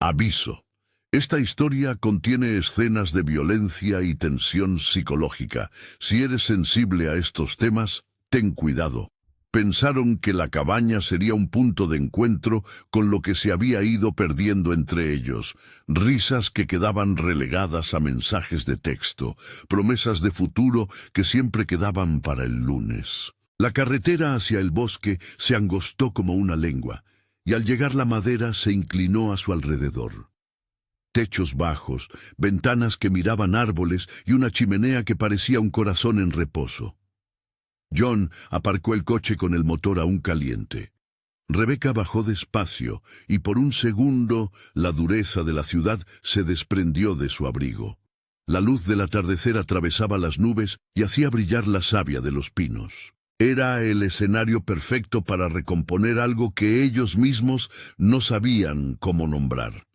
Aviso. Esta historia contiene escenas de violencia y tensión psicológica. Si eres sensible a estos temas, ten cuidado. Pensaron que la cabaña sería un punto de encuentro con lo que se había ido perdiendo entre ellos. Risas que quedaban relegadas a mensajes de texto, promesas de futuro que siempre quedaban para el lunes. La carretera hacia el bosque se angostó como una lengua, y al llegar la madera se inclinó a su alrededor. Techos bajos, ventanas que miraban árboles y una chimenea que parecía un corazón en reposo. John aparcó el coche con el motor aún caliente. Rebecca bajó despacio y por un segundo la dureza de la ciudad se desprendió de su abrigo. La luz del atardecer atravesaba las nubes y hacía brillar la savia de los pinos. Era el escenario perfecto para recomponer algo que ellos mismos no sabían cómo nombrar.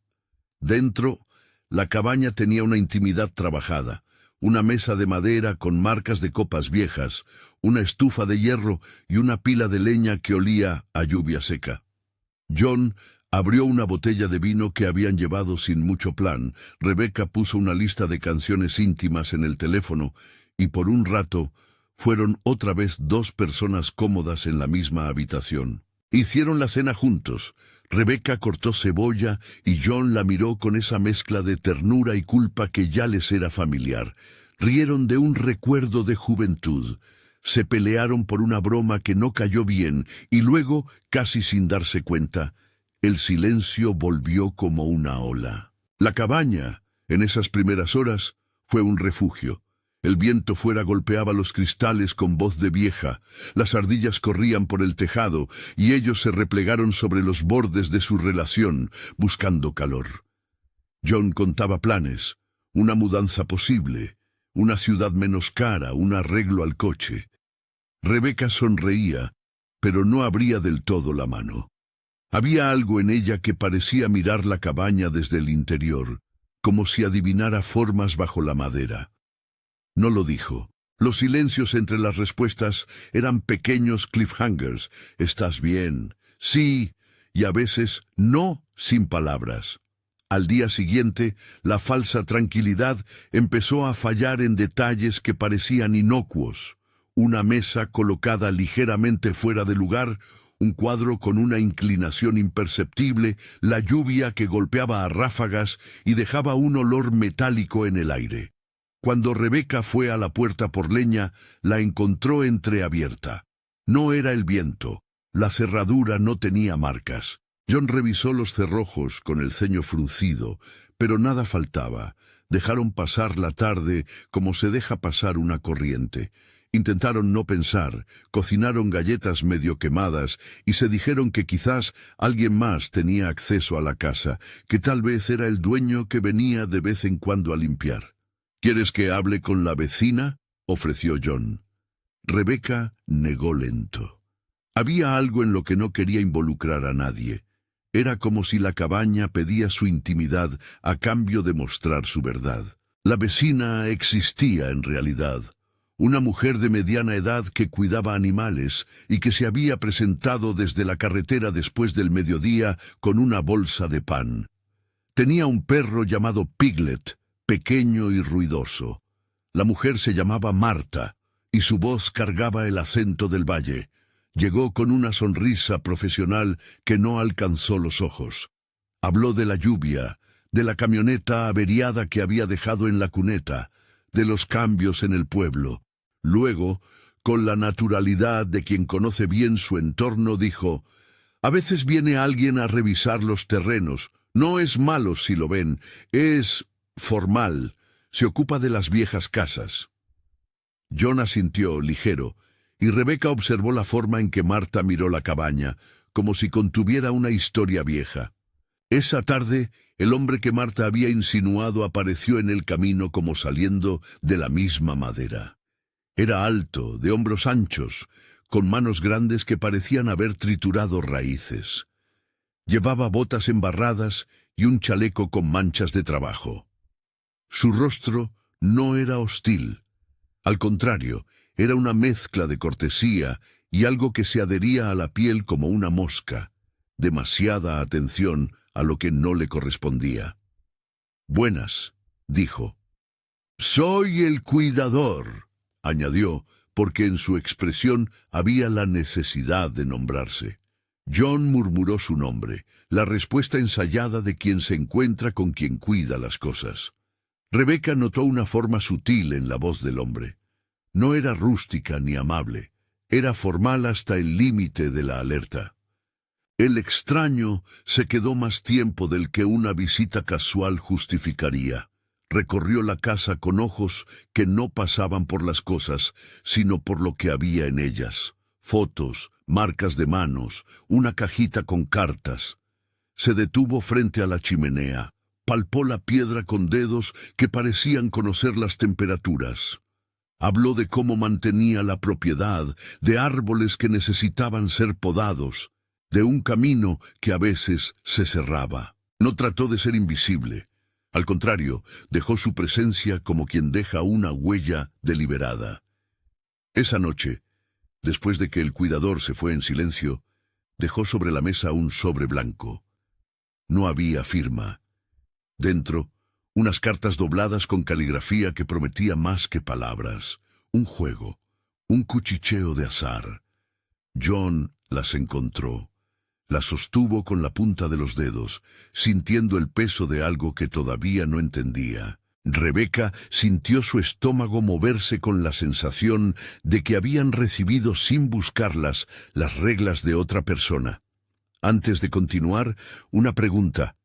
Dentro, la cabaña tenía una intimidad trabajada, una mesa de madera con marcas de copas viejas, una estufa de hierro y una pila de leña que olía a lluvia seca. John abrió una botella de vino que habían llevado sin mucho plan. Rebecca puso una lista de canciones íntimas en el teléfono y por un rato fueron otra vez dos personas cómodas en la misma habitación. Hicieron la cena juntos. Rebecca cortó cebolla y John la miró con esa mezcla de ternura y culpa que ya les era familiar. Rieron de un recuerdo de juventud. Se pelearon por una broma que no cayó bien y luego, casi sin darse cuenta, el silencio volvió como una ola. La cabaña, en esas primeras horas, fue un refugio. El viento fuera golpeaba los cristales con voz de vieja, las ardillas corrían por el tejado y ellos se replegaron sobre los bordes de su relación, buscando calor. John contaba planes, una mudanza posible, una ciudad menos cara, un arreglo al coche. Rebecca sonreía, pero no abría del todo la mano. Había algo en ella que parecía mirar la cabaña desde el interior, como si adivinara formas bajo la madera. No lo dijo. Los silencios entre las respuestas eran pequeños cliffhangers. ¿Estás bien? Sí, y a veces no, sin palabras. Al día siguiente, la falsa tranquilidad empezó a fallar en detalles que parecían inocuos. Una mesa colocada ligeramente fuera de lugar, un cuadro con una inclinación imperceptible, la lluvia que golpeaba a ráfagas y dejaba un olor metálico en el aire. Cuando Rebecca fue a la puerta por leña, la encontró entreabierta. No era el viento. La cerradura no tenía marcas. John revisó los cerrojos con el ceño fruncido, pero nada faltaba. Dejaron pasar la tarde como se deja pasar una corriente. Intentaron no pensar, cocinaron galletas medio quemadas y se dijeron que quizás alguien más tenía acceso a la casa, que tal vez era el dueño que venía de vez en cuando a limpiar. ¿Quieres que hable con la vecina?, ofreció John. Rebecca negó lento. Había algo en lo que no quería involucrar a nadie. Era como si la cabaña pedía su intimidad a cambio de mostrar su verdad. La vecina existía en realidad. Una mujer de mediana edad que cuidaba animales y que se había presentado desde la carretera después del mediodía con una bolsa de pan. Tenía un perro llamado Piglet, pequeño y ruidoso. La mujer se llamaba Marta, y su voz cargaba el acento del valle. Llegó con una sonrisa profesional que no alcanzó los ojos. Habló de la lluvia, de la camioneta averiada que había dejado en la cuneta, de los cambios en el pueblo. Luego, con la naturalidad de quien conoce bien su entorno, dijo: «A veces viene alguien a revisar los terrenos. No es malo si lo ven, es formal, se ocupa de las viejas casas». John asintió, ligero, y Rebecca observó la forma en que Marta miró la cabaña, como si contuviera una historia vieja. Esa tarde, el hombre que Marta había insinuado apareció en el camino como saliendo de la misma madera. Era alto, de hombros anchos, con manos grandes que parecían haber triturado raíces. Llevaba botas embarradas y un chaleco con manchas de trabajo. Su rostro no era hostil. Al contrario, era una mezcla de cortesía y algo que se adhería a la piel como una mosca. Demasiada atención a lo que no le correspondía. «Buenas», dijo. «Soy el cuidador», añadió, porque en su expresión había la necesidad de nombrarse. John murmuró su nombre, la respuesta ensayada de quien se encuentra con quien cuida las cosas. Rebecca notó una forma sutil en la voz del hombre. No era rústica ni amable, era formal hasta el límite de la alerta. El extraño se quedó más tiempo del que una visita casual justificaría. Recorrió la casa con ojos que no pasaban por las cosas, sino por lo que había en ellas. Fotos, marcas de manos, una cajita con cartas. Se detuvo frente a la chimenea, palpó la piedra con dedos que parecían conocer las temperaturas. Habló de cómo mantenía la propiedad, de árboles que necesitaban ser podados, de un camino que a veces se cerraba. No trató de ser invisible. Al contrario, dejó su presencia como quien deja una huella deliberada. Esa noche, después de que el cuidador se fue en silencio, dejó sobre la mesa un sobre blanco. No había firma. Dentro, unas cartas dobladas con caligrafía que prometía más que palabras. Un juego, un cuchicheo de azar. John las encontró. Las sostuvo con la punta de los dedos, sintiendo el peso de algo que todavía no entendía. Rebecca sintió su estómago moverse con la sensación de que habían recibido sin buscarlas las reglas de otra persona. Antes de continuar, una pregunta.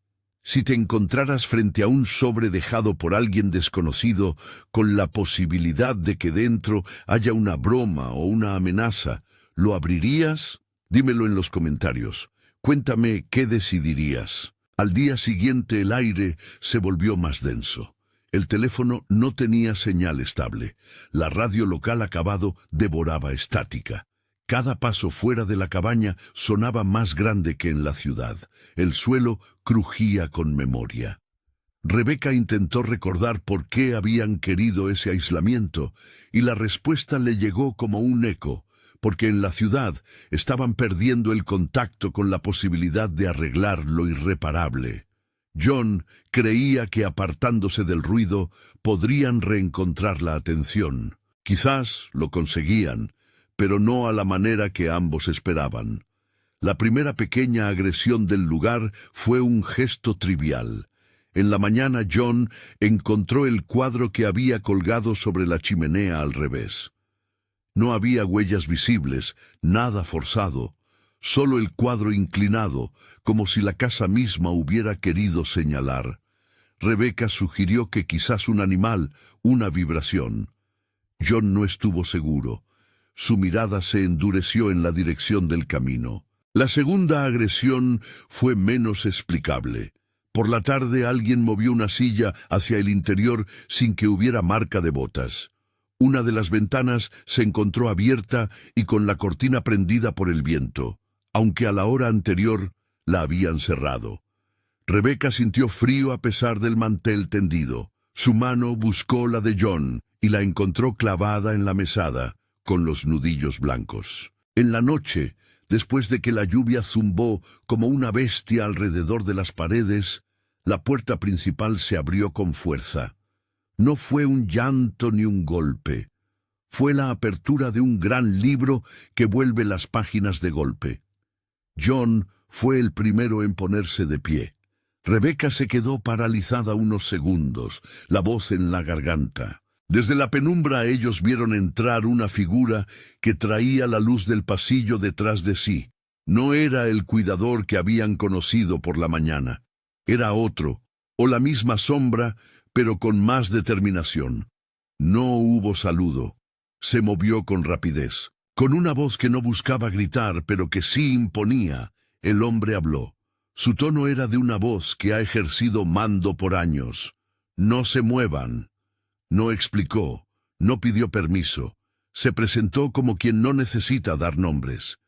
Si te encontraras frente a un sobre dejado por alguien desconocido, con la posibilidad de que dentro haya una broma o una amenaza, ¿lo abrirías? Dímelo en los comentarios. Cuéntame qué decidirías. Al día siguiente el aire se volvió más denso. El teléfono no tenía señal estable. La radio local acabado devoraba estática. Cada paso fuera de la cabaña sonaba más grande que en la ciudad. El suelo crujía con memoria. Rebecca intentó recordar por qué habían querido ese aislamiento, y la respuesta le llegó como un eco, porque en la ciudad estaban perdiendo el contacto con la posibilidad de arreglar lo irreparable. John creía que apartándose del ruido podrían reencontrar la atención. Quizás lo conseguían, pero no a la manera que ambos esperaban. La primera pequeña agresión del lugar fue un gesto trivial. En la mañana John encontró el cuadro que había colgado sobre la chimenea al revés. No había huellas visibles, nada forzado, solo el cuadro inclinado, como si la casa misma hubiera querido señalar. Rebecca sugirió que quizás un animal, una vibración. John no estuvo seguro. Su mirada se endureció en la dirección del camino. La segunda agresión fue menos explicable. Por la tarde alguien movió una silla hacia el interior sin que hubiera marca de botas. Una de las ventanas se encontró abierta y con la cortina prendida por el viento, aunque a la hora anterior la habían cerrado. Rebecca sintió frío a pesar del mantel tendido. Su mano buscó la de John y la encontró clavada en la mesada, con los nudillos blancos. En la noche, después de que la lluvia zumbó como una bestia alrededor de las paredes, la puerta principal se abrió con fuerza. No fue un llanto ni un golpe. Fue la apertura de un gran libro que vuelve las páginas de golpe. John fue el primero en ponerse de pie. Rebecca se quedó paralizada unos segundos, la voz en la garganta. Desde la penumbra ellos vieron entrar una figura que traía la luz del pasillo detrás de sí. No era el cuidador que habían conocido por la mañana. Era otro, o la misma sombra, pero con más determinación. No hubo saludo. Se movió con rapidez. Con una voz que no buscaba gritar, pero que sí imponía, el hombre habló. Su tono era de una voz que ha ejercido mando por años. No se muevan. No explicó, no pidió permiso. Se presentó como quien no necesita dar nombres.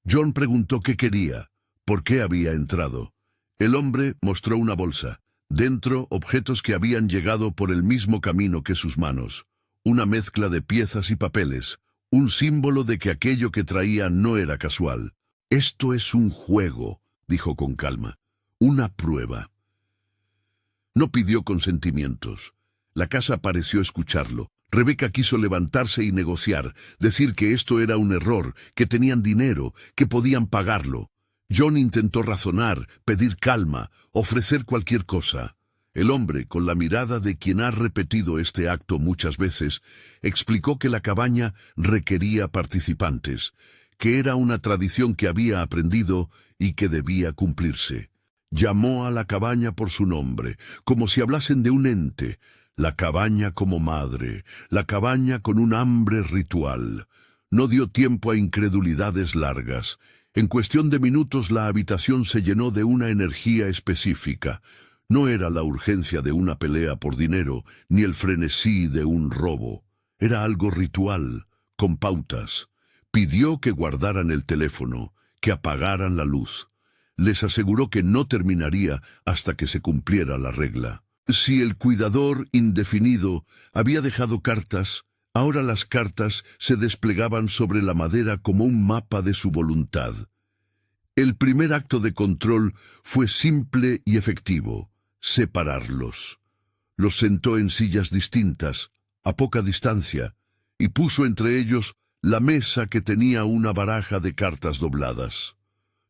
John preguntó qué quería, por qué había entrado. El hombre mostró una bolsa. Dentro, objetos que habían llegado por el mismo camino que sus manos. Una mezcla de piezas y papeles, un símbolo de que aquello que traía no era casual. «Esto es un juego», dijo con calma. una prueba. No pidió consentimientos. La casa pareció escucharlo. Rebeca quiso levantarse y negociar, decir que esto era un error, que tenían dinero, que podían pagarlo. John intentó razonar, pedir calma, ofrecer cualquier cosa. El hombre, con la mirada de quien ha repetido este acto muchas veces, explicó que la cabaña requería participantes, que era una tradición que había aprendido y que debía cumplirse. Llamó a la cabaña por su nombre, como si hablasen de un ente, la cabaña como madre, la cabaña con un hambre ritual. No dio tiempo a incredulidades largas. En cuestión de minutos la habitación se llenó de una energía específica. No era la urgencia de una pelea por dinero, ni el frenesí de un robo. Era algo ritual, con pautas. Pidió que guardaran el teléfono, que apagaran la luz. Les aseguró que no terminaría hasta que se cumpliera la regla. Si el cuidador indefinido había dejado cartas, ahora las cartas se desplegaban sobre la madera como un mapa de su voluntad. El primer acto de control fue simple y efectivo: separarlos. Los sentó en sillas distintas, a poca distancia, y puso entre ellos la mesa que tenía una baraja de cartas dobladas.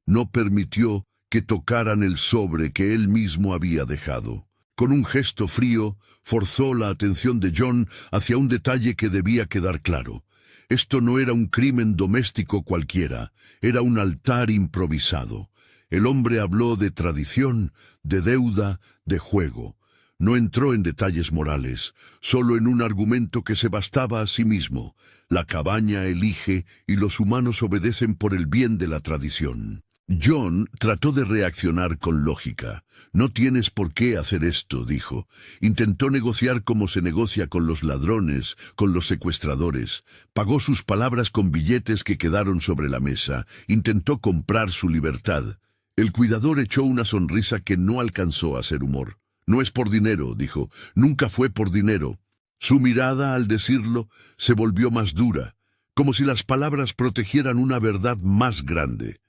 No permitió que tocaran el sobre que él mismo había dejado. Con un gesto frío, forzó la atención de John hacia un detalle que debía quedar claro. Esto no era un crimen doméstico cualquiera, era un altar improvisado. El hombre habló de tradición, de deuda, de juego. No entró en detalles morales, solo en un argumento que se bastaba a sí mismo. La cabaña elige y los humanos obedecen por el bien de la tradición. John trató de reaccionar con lógica. «No tienes por qué hacer esto», dijo. Intentó negociar como se negocia con los ladrones, con los secuestradores. Pagó sus palabras con billetes que quedaron sobre la mesa. Intentó comprar su libertad. El cuidador echó una sonrisa que no alcanzó a ser humor. «No es por dinero», dijo. «Nunca fue por dinero». Su mirada, al decirlo, se volvió más dura, como si las palabras protegieran una verdad más grande.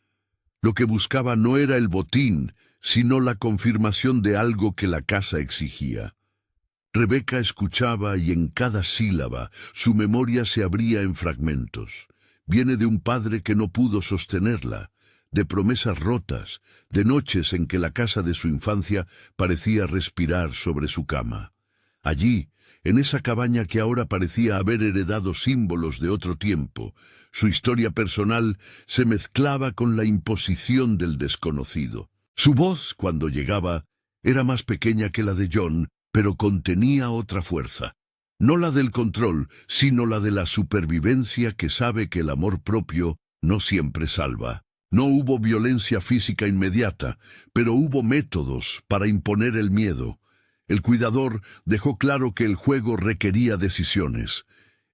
Lo que buscaba no era el botín, sino la confirmación de algo que la casa exigía. Rebeca escuchaba y en cada sílaba su memoria se abría en fragmentos. Viene de un padre que no pudo sostenerla, de promesas rotas, de noches en que la casa de su infancia parecía respirar sobre su cama. Allí, en esa cabaña que ahora parecía haber heredado símbolos de otro tiempo, su historia personal se mezclaba con la imposición del desconocido. Su voz, cuando llegaba, era más pequeña que la de John, pero contenía otra fuerza. No la del control, sino la de la supervivencia que sabe que el amor propio no siempre salva. No hubo violencia física inmediata, pero hubo métodos para imponer el miedo. El cuidador dejó claro que el juego requería decisiones.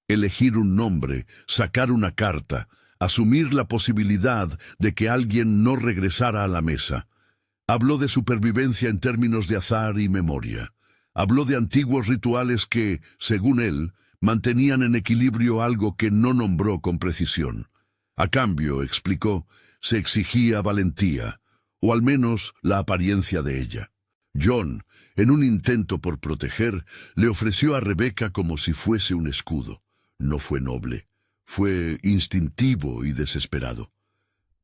Elegir un nombre, sacar una carta, asumir la posibilidad de que alguien no regresara a la mesa. Habló de supervivencia en términos de azar y memoria. Habló de antiguos rituales que, según él, mantenían en equilibrio algo que no nombró con precisión. A cambio, explicó, se exigía valentía, o al menos la apariencia de ella. John, en un intento por proteger, le ofreció a Rebeca como si fuese un escudo. No fue noble, fue instintivo y desesperado.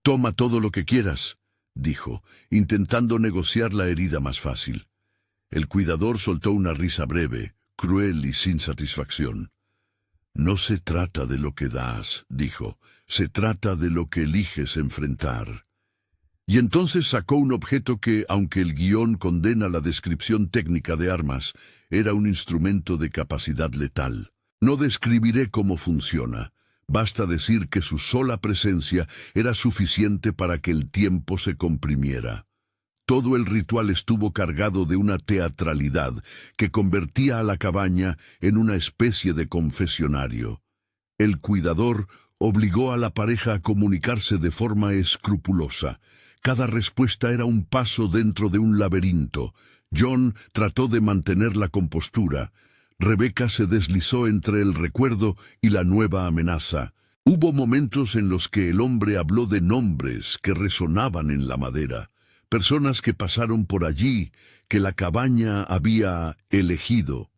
«Toma todo lo que quieras», dijo, intentando negociar la herida más fácil. El cuidador soltó una risa breve, cruel y sin satisfacción. «No se trata de lo que das», dijo, «se trata de lo que eliges enfrentar». Y entonces sacó un objeto que, aunque el guión condena la descripción técnica de armas, era un instrumento de capacidad letal. No describiré cómo funciona. Basta decir que su sola presencia era suficiente para que el tiempo se comprimiera. Todo el ritual estuvo cargado de una teatralidad que convertía a la cabaña en una especie de confesionario. El cuidador obligó a la pareja a comunicarse de forma escrupulosa. Cada respuesta era un paso dentro de un laberinto. John trató de mantener la compostura. Rebeca se deslizó entre el recuerdo y la nueva amenaza. Hubo momentos en los que el hombre habló de nombres que resonaban en la madera, personas que pasaron por allí, que la cabaña había elegido.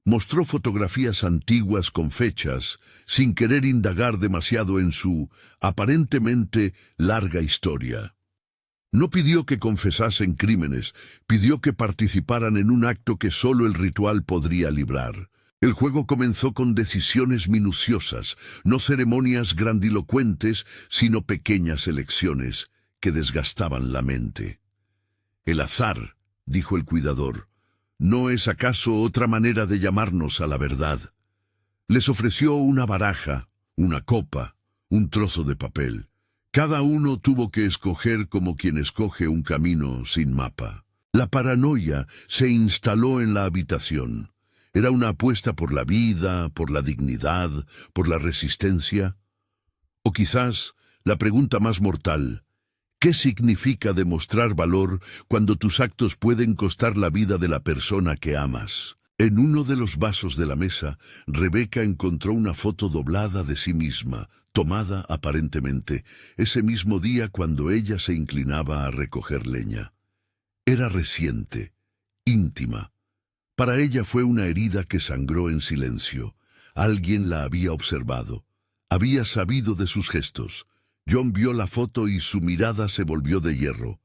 Mostró fotografías antiguas con fechas, sin querer indagar demasiado en su, aparentemente, larga historia. No pidió que confesasen crímenes, pidió que participaran en un acto que solo el ritual podría librar. El juego comenzó con decisiones minuciosas, no ceremonias grandilocuentes, sino pequeñas elecciones que desgastaban la mente. «El azar», dijo el cuidador, «¿no es acaso otra manera de llamarnos a la verdad?» Les ofreció una baraja, una copa, un trozo de papel. Cada uno tuvo que escoger como quien escoge un camino sin mapa. La paranoia se instaló en la habitación. Era una apuesta por la vida, por la dignidad, por la resistencia. O quizás la pregunta más mortal: ¿qué significa demostrar valor cuando tus actos pueden costar la vida de la persona que amas? En uno de los vasos de la mesa, Rebeca encontró una foto doblada de sí misma, tomada, aparentemente, ese mismo día cuando ella se inclinaba a recoger leña. Era reciente, íntima. Para ella fue una herida que sangró en silencio. Alguien la había observado. Había sabido de sus gestos. John vio la foto y su mirada se volvió de hierro.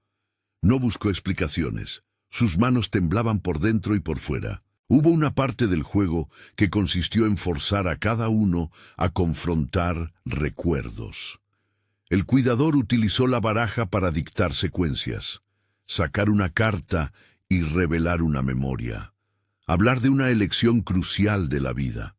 No buscó explicaciones. Sus manos temblaban por dentro y por fuera. Hubo una parte del juego que consistió en forzar a cada uno a confrontar recuerdos. El cuidador utilizó la baraja para dictar secuencias, sacar una carta y revelar una memoria. Hablar de una elección crucial de la vida.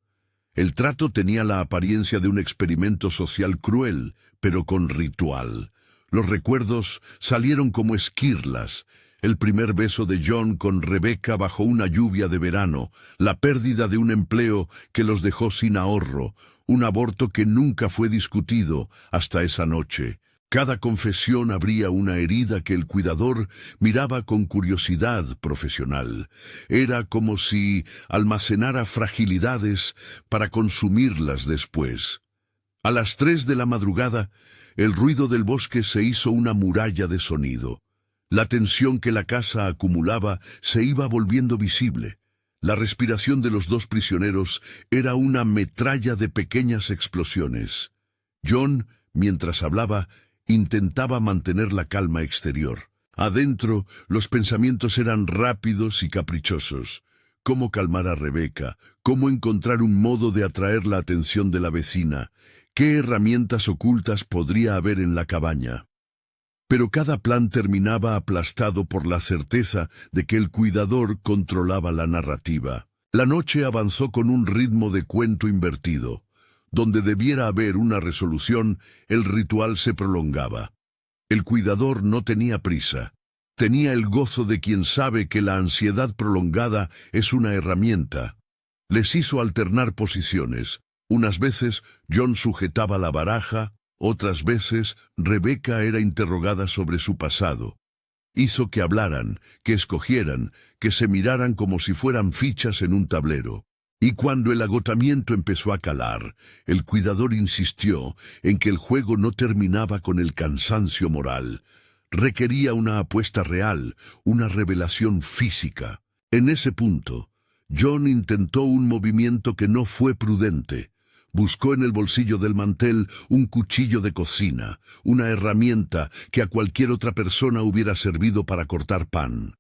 El trato tenía la apariencia de un experimento social cruel, pero con ritual. Los recuerdos salieron como esquirlas. El primer beso de John con Rebeca bajo una lluvia de verano, la pérdida de un empleo que los dejó sin ahorro, un aborto que nunca fue discutido hasta esa noche. Cada confesión abría una herida que el cuidador miraba con curiosidad profesional. Era como si almacenara fragilidades para consumirlas después. A las 3 de la madrugada, el ruido del bosque se hizo una muralla de sonido. La tensión que la casa acumulaba se iba volviendo visible. La respiración de los dos prisioneros era una metralla de pequeñas explosiones. John, mientras hablaba, intentaba mantener la calma exterior. Adentro, los pensamientos eran rápidos y caprichosos. ¿Cómo calmar a Rebeca? ¿Cómo encontrar un modo de atraer la atención de la vecina? ¿Qué herramientas ocultas podría haber en la cabaña? Pero cada plan terminaba aplastado por la certeza de que el cuidador controlaba la narrativa. La noche avanzó con un ritmo de cuento invertido. Donde debiera haber una resolución, el ritual se prolongaba. El cuidador no tenía prisa. Tenía el gozo de quien sabe que la ansiedad prolongada es una herramienta. Les hizo alternar posiciones. Unas veces John sujetaba la baraja, otras veces Rebeca era interrogada sobre su pasado. Hizo que hablaran, que escogieran, que se miraran como si fueran fichas en un tablero. Y cuando el agotamiento empezó a calar, el cuidador insistió en que el juego no terminaba con el cansancio moral. Requería una apuesta real, una revelación física. En ese punto, John intentó un movimiento que no fue prudente. Buscó en el bolsillo del mantel un cuchillo de cocina, una herramienta que a cualquier otra persona hubiera servido para cortar pan.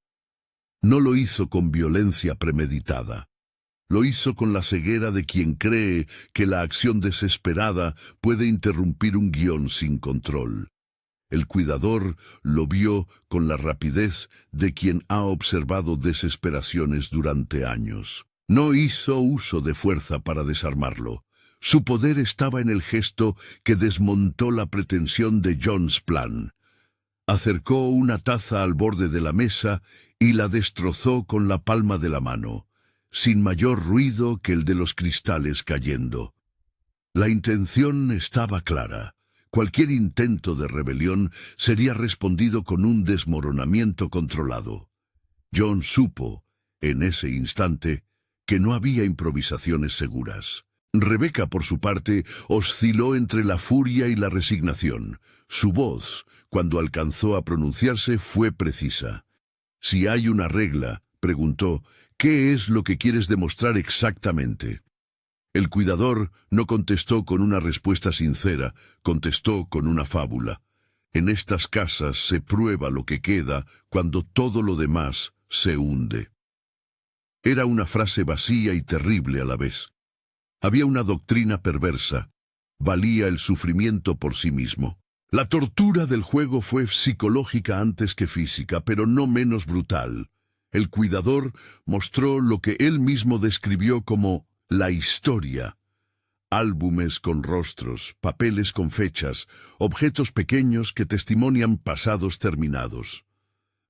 No lo hizo con violencia premeditada. Lo hizo con la ceguera de quien cree que la acción desesperada puede interrumpir un guión sin control. El cuidador lo vio con la rapidez de quien ha observado desesperaciones durante años. No hizo uso de fuerza para desarmarlo. Su poder estaba en el gesto que desmontó la pretensión de John's plan. Acercó una taza al borde de la mesa y la destrozó con la palma de la mano, sin mayor ruido que el de los cristales cayendo. La intención estaba clara. Cualquier intento de rebelión sería respondido con un desmoronamiento controlado. John supo, en ese instante, que no había improvisaciones seguras. Rebeca, por su parte, osciló entre la furia y la resignación. Su voz, cuando alcanzó a pronunciarse, fue precisa. «Si hay una regla», preguntó, «¿qué es lo que quieres demostrar exactamente?» El cuidador no contestó con una respuesta sincera, contestó con una fábula. En estas casas se prueba lo que queda cuando todo lo demás se hunde. Era una frase vacía y terrible a la vez. Había una doctrina perversa. Valía el sufrimiento por sí mismo. La tortura del juego fue psicológica antes que física, pero no menos brutal. El cuidador mostró lo que él mismo describió como la historia. Álbumes con rostros, papeles con fechas, objetos pequeños que testimonian pasados terminados.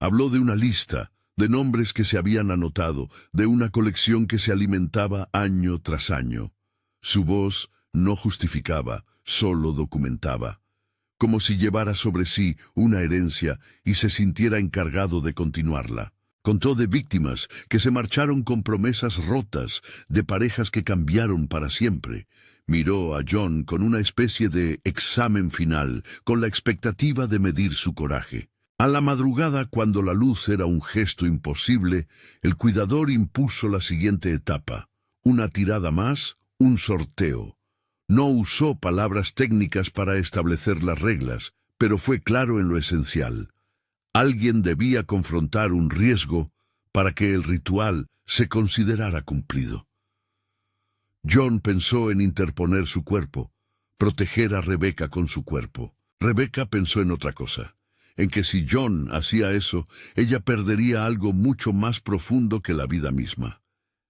Habló de una lista, de nombres que se habían anotado, de una colección que se alimentaba año tras año. Su voz no justificaba, solo documentaba, como si llevara sobre sí una herencia y se sintiera encargado de continuarla. Contó de víctimas que se marcharon con promesas rotas, de parejas que cambiaron para siempre. Miró a John con una especie de examen final, con la expectativa de medir su coraje. A la madrugada, cuando la luz era un gesto imposible, el cuidador impuso la siguiente etapa. Una tirada más, un sorteo. No usó palabras técnicas para establecer las reglas, pero fue claro en lo esencial. Alguien debía confrontar un riesgo para que el ritual se considerara cumplido. John pensó en interponer su cuerpo, proteger a Rebeca con su cuerpo. Rebeca pensó en otra cosa, en que si John hacía eso, ella perdería algo mucho más profundo que la vida misma,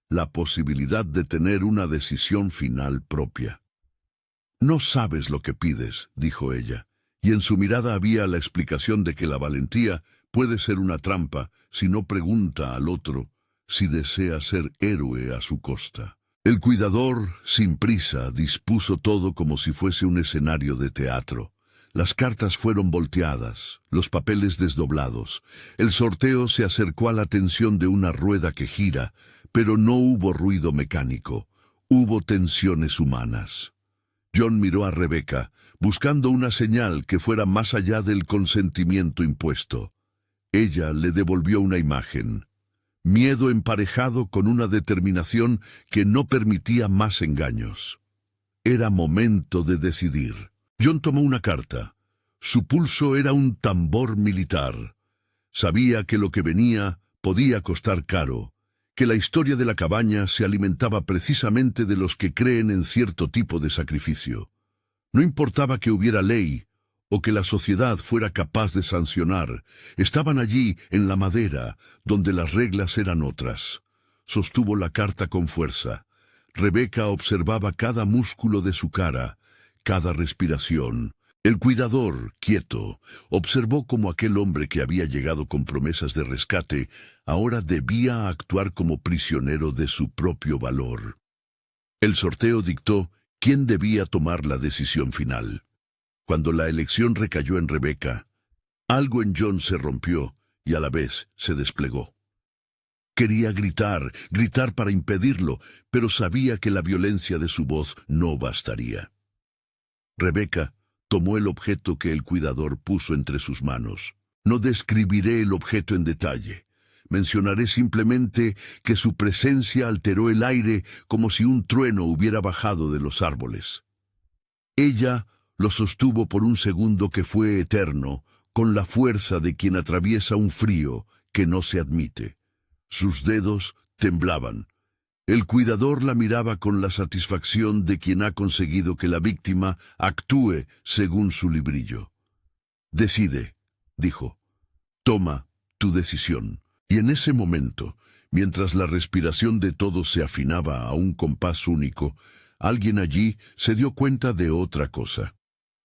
la posibilidad de tener una decisión final propia. «No sabes lo que pides», dijo ella, y en su mirada había la explicación de que la valentía puede ser una trampa si no pregunta al otro si desea ser héroe a su costa. El cuidador, sin prisa, dispuso todo como si fuese un escenario de teatro. Las cartas fueron volteadas, los papeles desdoblados. El sorteo se acercó a la tensión de una rueda que gira, pero no hubo ruido mecánico, hubo tensiones humanas. John miró a Rebeca, buscando una señal que fuera más allá del consentimiento impuesto. Ella le devolvió una imagen. Miedo emparejado con una determinación que no permitía más engaños. Era momento de decidir. John tomó una carta. Su pulso era un tambor militar. Sabía que lo que venía podía costar caro, que la historia de la cabaña se alimentaba precisamente de los que creen en cierto tipo de sacrificio. No importaba que hubiera ley o que la sociedad fuera capaz de sancionar, estaban allí en la madera, donde las reglas eran otras. Sostuvo la carta con fuerza. Rebeca observaba cada músculo de su cara, cada respiración. El cuidador, quieto, observó cómo aquel hombre que había llegado con promesas de rescate ahora debía actuar como prisionero de su propio valor. El sorteo dictó quién debía tomar la decisión final. Cuando la elección recayó en Rebeca, algo en John se rompió y a la vez se desplegó. Quería gritar para impedirlo, pero sabía que la violencia de su voz no bastaría. Rebeca tomó el objeto que el cuidador puso entre sus manos. No describiré el objeto en detalle. Mencionaré simplemente que su presencia alteró el aire como si un trueno hubiera bajado de los árboles. Ella lo sostuvo por un segundo que fue eterno, con la fuerza de quien atraviesa un frío que no se admite. Sus dedos temblaban. El cuidador la miraba con la satisfacción de quien ha conseguido que la víctima actúe según su librillo. «Decide», dijo. «Toma tu decisión». Y en ese momento, mientras la respiración de todos se afinaba a un compás único, alguien allí se dio cuenta de otra cosa.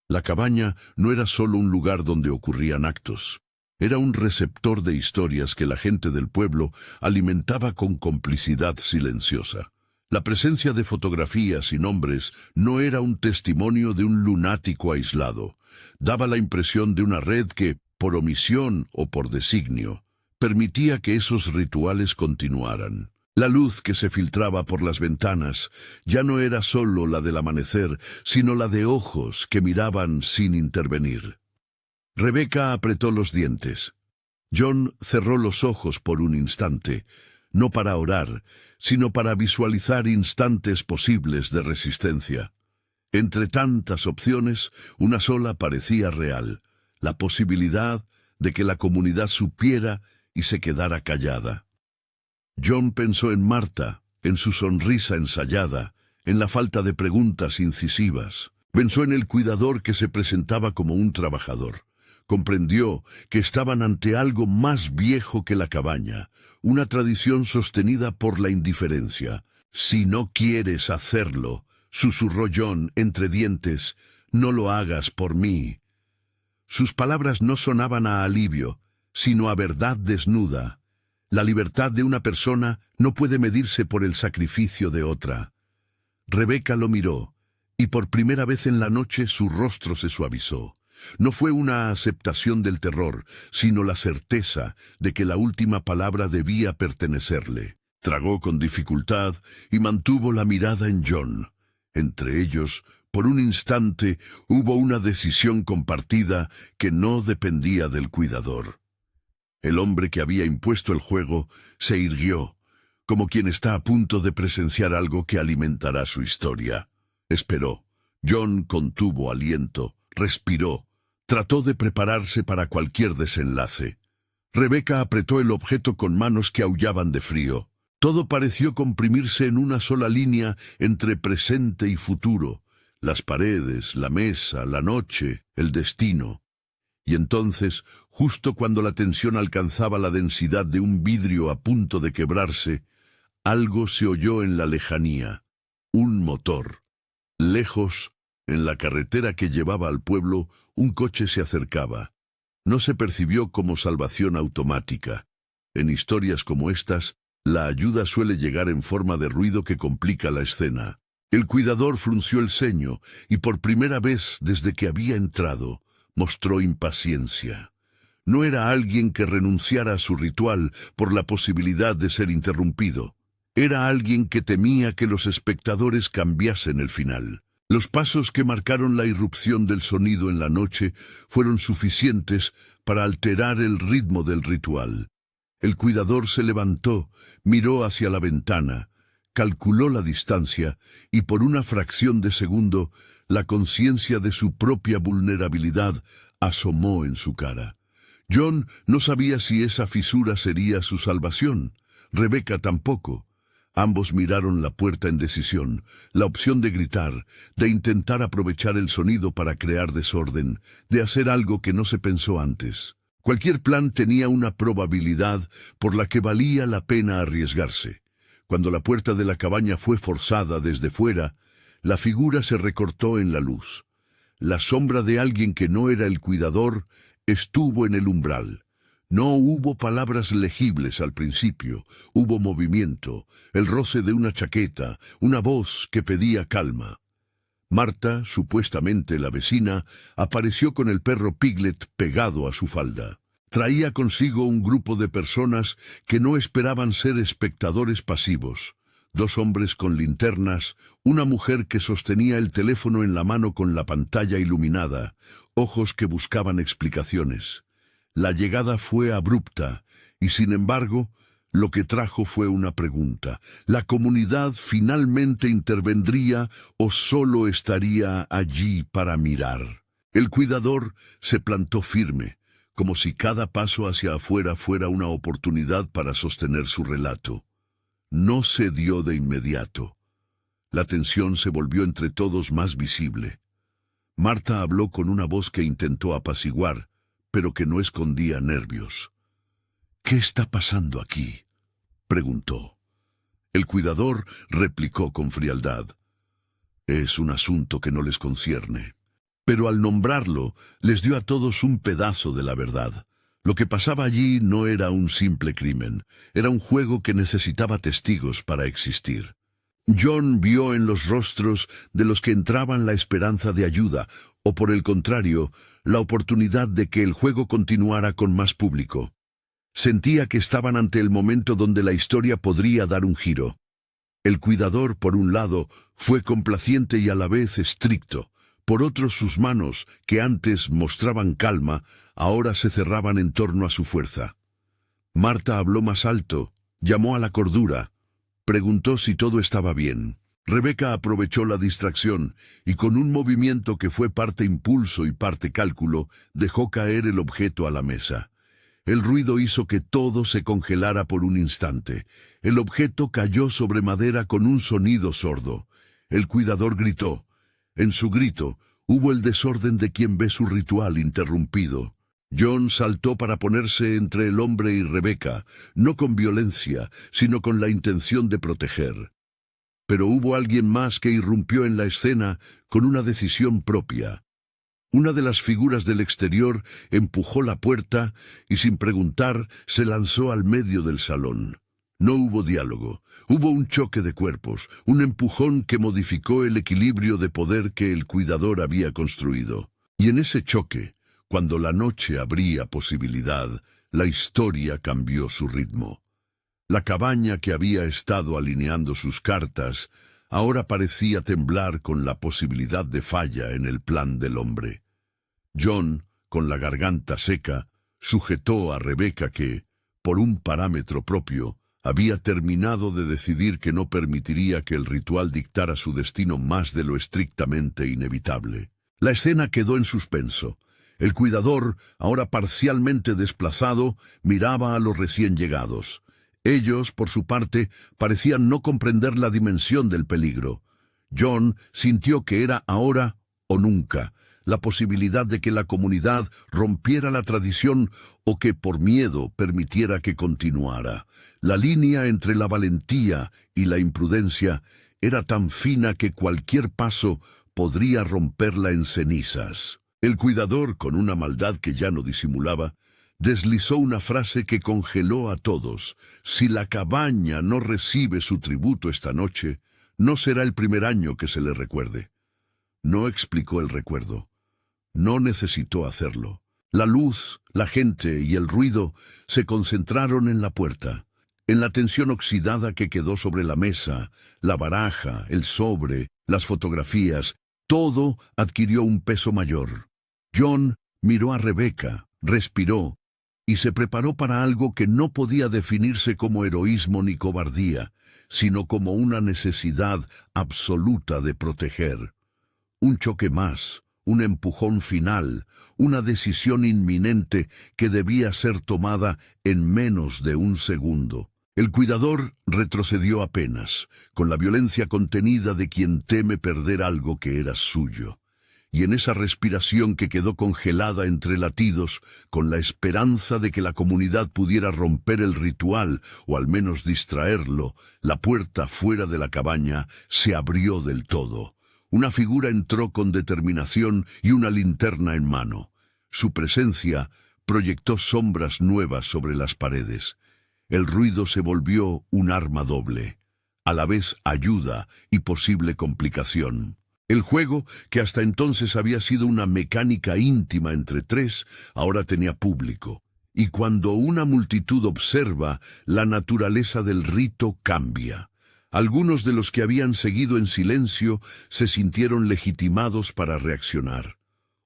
La cabaña no era solo un lugar donde ocurrían actos. Era un receptor de historias que la gente del pueblo alimentaba con complicidad silenciosa. La presencia de fotografías y nombres no era un testimonio de un lunático aislado. Daba la impresión de una red que, por omisión o por designio, permitía que esos rituales continuaran. La luz que se filtraba por las ventanas ya no era solo la del amanecer, sino la de ojos que miraban sin intervenir. Rebeca apretó los dientes. John cerró los ojos por un instante, no para orar, sino para visualizar instantes posibles de resistencia. Entre tantas opciones, una sola parecía real, la posibilidad de que la comunidad supiera y se quedara callada. John pensó en Marta, en su sonrisa ensayada, en la falta de preguntas incisivas. Pensó en el cuidador que se presentaba como un trabajador. Comprendió que estaban ante algo más viejo que la cabaña, una tradición sostenida por la indiferencia. «Si no quieres hacerlo», susurró John entre dientes, «no lo hagas por mí». Sus palabras no sonaban a alivio, sino a verdad desnuda. La libertad de una persona no puede medirse por el sacrificio de otra. Rebeca lo miró, y por primera vez en la noche su rostro se suavizó. No fue una aceptación del terror, sino la certeza de que la última palabra debía pertenecerle. Tragó con dificultad y mantuvo la mirada en John. Entre ellos, por un instante, hubo una decisión compartida que no dependía del cuidador. El hombre que había impuesto el juego se irguió, como quien está a punto de presenciar algo que alimentará su historia. Esperó. John contuvo aliento, respiró, trató de prepararse para cualquier desenlace. Rebeca apretó el objeto con manos que aullaban de frío. Todo pareció comprimirse en una sola línea entre presente y futuro, las paredes, la mesa, la noche, el destino. Y entonces, justo cuando la tensión alcanzaba la densidad de un vidrio a punto de quebrarse, algo se oyó en la lejanía. Un motor. Lejos, en la carretera que llevaba al pueblo, un coche se acercaba. No se percibió como salvación automática. En historias como estas, la ayuda suele llegar en forma de ruido que complica la escena. El cuidador frunció el ceño y por primera vez desde que había entrado, mostró impaciencia. No era alguien que renunciara a su ritual por la posibilidad de ser interrumpido. Era alguien que temía que los espectadores cambiasen el final. Los pasos que marcaron la irrupción del sonido en la noche fueron suficientes para alterar el ritmo del ritual. El cuidador se levantó, miró hacia la ventana, calculó la distancia y por una fracción de segundo la conciencia de su propia vulnerabilidad asomó en su cara. John no sabía si esa fisura sería su salvación. Rebeca tampoco. Ambos miraron la puerta en decisión, la opción de gritar, de intentar aprovechar el sonido para crear desorden, de hacer algo que no se pensó antes. Cualquier plan tenía una probabilidad por la que valía la pena arriesgarse. Cuando la puerta de la cabaña fue forzada desde fuera, la figura se recortó en la luz. La sombra de alguien que no era el cuidador estuvo en el umbral. No hubo palabras legibles al principio, hubo movimiento, el roce de una chaqueta, una voz que pedía calma. Marta, supuestamente la vecina, apareció con el perro Piglet pegado a su falda. Traía consigo un grupo de personas que no esperaban ser espectadores pasivos. 2 hombres con linternas, una mujer que sostenía el teléfono en la mano con la pantalla iluminada, ojos que buscaban explicaciones. La llegada fue abrupta, y sin embargo, lo que trajo fue una pregunta. ¿La comunidad finalmente intervendría o solo estaría allí para mirar? El cuidador se plantó firme, como si cada paso hacia afuera fuera una oportunidad para sostener su relato. No cedió de inmediato. La tensión se volvió entre todos más visible. Marta habló con una voz que intentó apaciguar, pero que no escondía nervios. «¿Qué está pasando aquí?», preguntó. El cuidador replicó con frialdad. «Es un asunto que no les concierne». Pero al nombrarlo, les dio a todos un pedazo de la verdad. Lo que pasaba allí no era un simple crimen, era un juego que necesitaba testigos para existir. John vio en los rostros de los que entraban la esperanza de ayuda, o por el contrario, la oportunidad de que el juego continuara con más público. Sentía que estaban ante el momento donde la historia podría dar un giro. El cuidador, por un lado, fue complaciente y a la vez estricto. Por otro, sus manos, que antes mostraban calma, ahora se cerraban en torno a su fuerza. Marta habló más alto, llamó a la cordura, preguntó si todo estaba bien. Rebeca aprovechó la distracción y con un movimiento que fue parte impulso y parte cálculo, dejó caer el objeto a la mesa. El ruido hizo que todo se congelara por un instante. El objeto cayó sobre madera con un sonido sordo. El cuidador gritó. En su grito hubo el desorden de quien ve su ritual interrumpido. John saltó para ponerse entre el hombre y Rebeca, no con violencia, sino con la intención de proteger. Pero hubo alguien más que irrumpió en la escena con una decisión propia. Una de las figuras del exterior empujó la puerta y sin preguntar se lanzó al medio del salón. No hubo diálogo, hubo un choque de cuerpos, un empujón que modificó el equilibrio de poder que el cuidador había construido. Y en ese choque, cuando la noche abría posibilidad, la historia cambió su ritmo. La cabaña que había estado alineando sus cartas ahora parecía temblar con la posibilidad de falla en el plan del hombre. John, con la garganta seca, sujetó a Rebeca que, por un parámetro propio, había terminado de decidir que no permitiría que el ritual dictara su destino más de lo estrictamente inevitable. La escena quedó en suspenso. El cuidador, ahora parcialmente desplazado, miraba a los recién llegados. Ellos, por su parte, parecían no comprender la dimensión del peligro. John sintió que era ahora o nunca, la posibilidad de que la comunidad rompiera la tradición o que por miedo permitiera que continuara. La línea entre la valentía y la imprudencia era tan fina que cualquier paso podría romperla en cenizas. El cuidador, con una maldad que ya no disimulaba, deslizó una frase que congeló a todos. Si la cabaña no recibe su tributo esta noche, no será el primer año que se le recuerde. No explicó el recuerdo. No necesitó hacerlo. La luz, la gente y el ruido se concentraron en la puerta, en la tensión oxidada que quedó sobre la mesa, la baraja, el sobre, las fotografías, todo adquirió un peso mayor. John miró a Rebeca, respiró, y se preparó para algo que no podía definirse como heroísmo ni cobardía, sino como una necesidad absoluta de proteger. Un choque más, un empujón final, una decisión inminente que debía ser tomada en menos de un segundo. El cuidador retrocedió apenas, con la violencia contenida de quien teme perder algo que era suyo. Y en esa respiración que quedó congelada entre latidos, con la esperanza de que la comunidad pudiera romper el ritual, o al menos distraerlo, la puerta fuera de la cabaña se abrió del todo. Una figura entró con determinación y una linterna en mano. Su presencia proyectó sombras nuevas sobre las paredes. El ruido se volvió un arma doble, a la vez ayuda y posible complicación. El juego, que hasta entonces había sido una mecánica íntima entre tres, ahora tenía público. Y cuando una multitud observa, la naturaleza del rito cambia. Algunos de los que habían seguido en silencio se sintieron legitimados para reaccionar.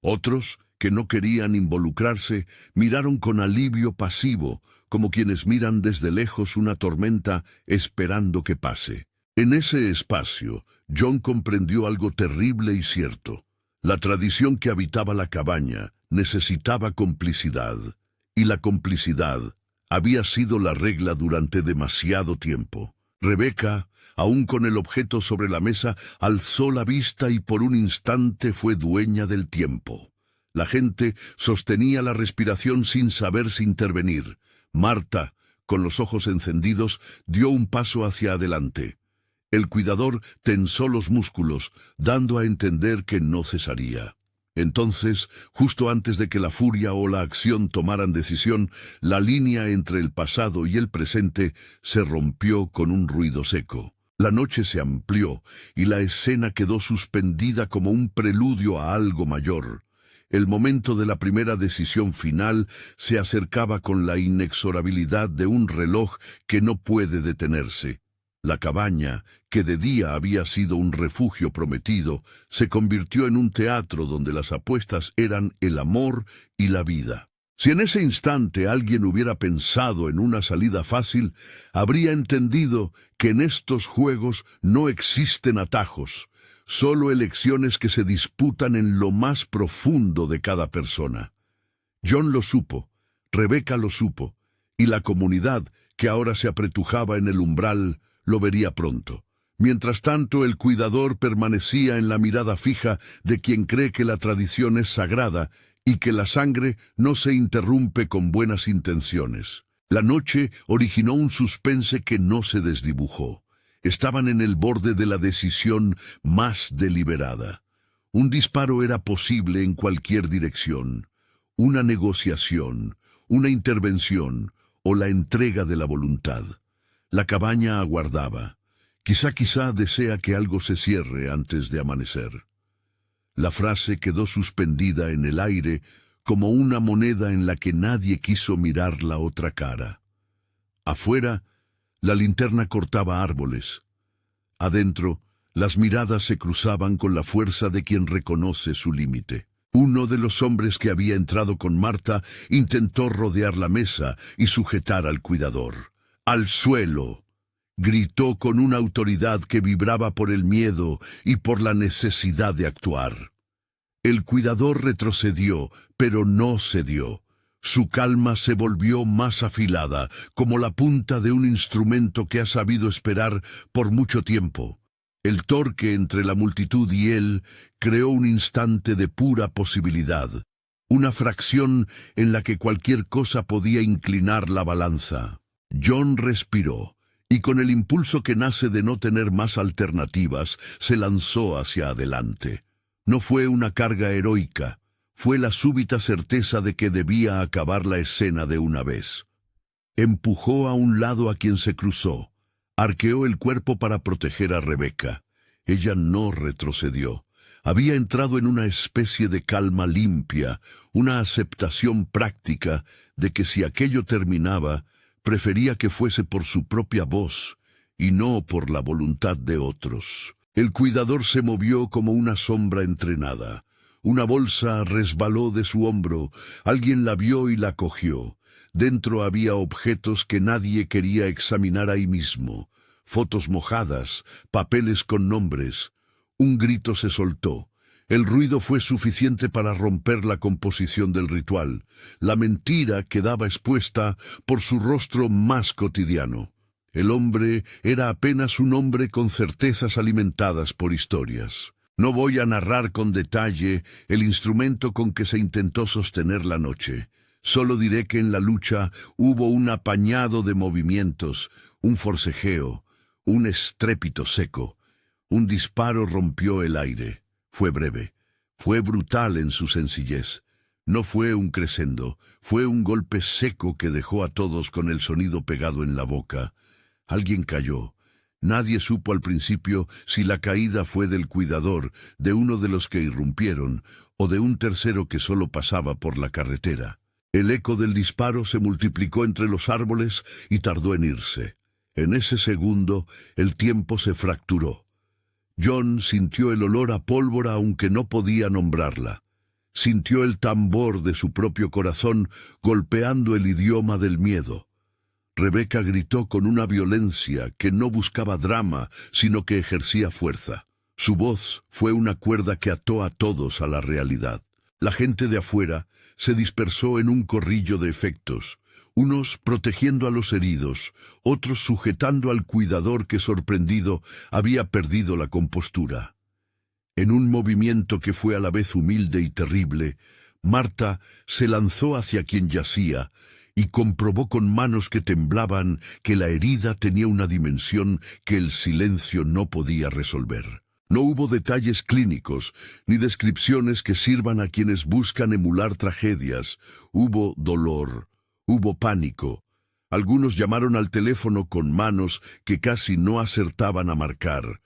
Otros, que no querían involucrarse, miraron con alivio pasivo, como quienes miran desde lejos una tormenta esperando que pase. En ese espacio, John comprendió algo terrible y cierto. La tradición que habitaba la cabaña necesitaba complicidad, y la complicidad había sido la regla durante demasiado tiempo. Rebeca, aún con el objeto sobre la mesa, alzó la vista y por un instante fue dueña del tiempo. La gente sostenía la respiración sin saber si intervenir. Marta, con los ojos encendidos, dio un paso hacia adelante. El cuidador tensó los músculos, dando a entender que no cesaría. Entonces, justo antes de que la furia o la acción tomaran decisión, la línea entre el pasado y el presente se rompió con un ruido seco. La noche se amplió y la escena quedó suspendida como un preludio a algo mayor. El momento de la primera decisión final se acercaba con la inexorabilidad de un reloj que no puede detenerse. La cabaña, que de día había sido un refugio prometido, se convirtió en un teatro donde las apuestas eran el amor y la vida. Si en ese instante alguien hubiera pensado en una salida fácil, habría entendido que en estos juegos no existen atajos, solo elecciones que se disputan en lo más profundo de cada persona. John lo supo, Rebecca lo supo, y la comunidad, que ahora se apretujaba en el umbral, lo vería pronto. Mientras tanto, el cuidador permanecía en la mirada fija de quien cree que la tradición es sagrada y que la sangre no se interrumpe con buenas intenciones. La noche originó un suspense que no se desdibujó. Estaban en el borde de la decisión más deliberada. Un disparo era posible en cualquier dirección. Una negociación, una intervención o la entrega de la voluntad. La cabaña aguardaba. Quizá desea que algo se cierre antes de amanecer. La frase quedó suspendida en el aire como una moneda en la que nadie quiso mirar la otra cara. Afuera, la linterna cortaba árboles. Adentro, las miradas se cruzaban con la fuerza de quien reconoce su límite. Uno de los hombres que había entrado con Marta intentó rodear la mesa y sujetar al cuidador. ¡Al suelo!, gritó con una autoridad que vibraba por el miedo y por la necesidad de actuar. El cuidador retrocedió, pero no cedió. Su calma se volvió más afilada, como la punta de un instrumento que ha sabido esperar por mucho tiempo. El torque entre la multitud y él creó un instante de pura posibilidad, una fracción en la que cualquier cosa podía inclinar la balanza. John respiró, y con el impulso que nace de no tener más alternativas, se lanzó hacia adelante. No fue una carga heroica, fue la súbita certeza de que debía acabar la escena de una vez. Empujó a un lado a quien se cruzó, arqueó el cuerpo para proteger a Rebecca. Ella no retrocedió. Había entrado en una especie de calma limpia, una aceptación práctica de que si aquello terminaba, prefería que fuese por su propia voz y no por la voluntad de otros. El cuidador se movió como una sombra entrenada. Una bolsa resbaló de su hombro. Alguien la vio y la cogió. Dentro había objetos que nadie quería examinar ahí mismo. Fotos mojadas, papeles con nombres. Un grito se soltó. El ruido fue suficiente para romper la composición del ritual. La mentira quedaba expuesta por su rostro más cotidiano. El hombre era apenas un hombre con certezas alimentadas por historias. No voy a narrar con detalle el instrumento con que se intentó sostener la noche. Solo diré que en la lucha hubo un apañado de movimientos, un forcejeo, un estrépito seco. Un disparo rompió el aire. Fue breve, fue brutal en su sencillez. No fue un crescendo, fue un golpe seco que dejó a todos con el sonido pegado en la boca. Alguien cayó. Nadie supo al principio si la caída fue del cuidador, de uno de los que irrumpieron, o de un tercero que solo pasaba por la carretera. El eco del disparo se multiplicó entre los árboles y tardó en irse. En ese segundo, el tiempo se fracturó. John sintió el olor a pólvora aunque no podía nombrarla. Sintió el tambor de su propio corazón golpeando el idioma del miedo. Rebecca gritó con una violencia que no buscaba drama, sino que ejercía fuerza. Su voz fue una cuerda que ató a todos a la realidad. La gente de afuera se dispersó en un corrillo de efectos, unos protegiendo a los heridos, otros sujetando al cuidador que, sorprendido, había perdido la compostura. En un movimiento que fue a la vez humilde y terrible, Marta se lanzó hacia quien yacía y comprobó con manos que temblaban que la herida tenía una dimensión que el silencio no podía resolver. No hubo detalles clínicos, ni descripciones que sirvan a quienes buscan emular tragedias. Hubo dolor, hubo pánico. Algunos llamaron al teléfono con manos que casi no acertaban a marcar.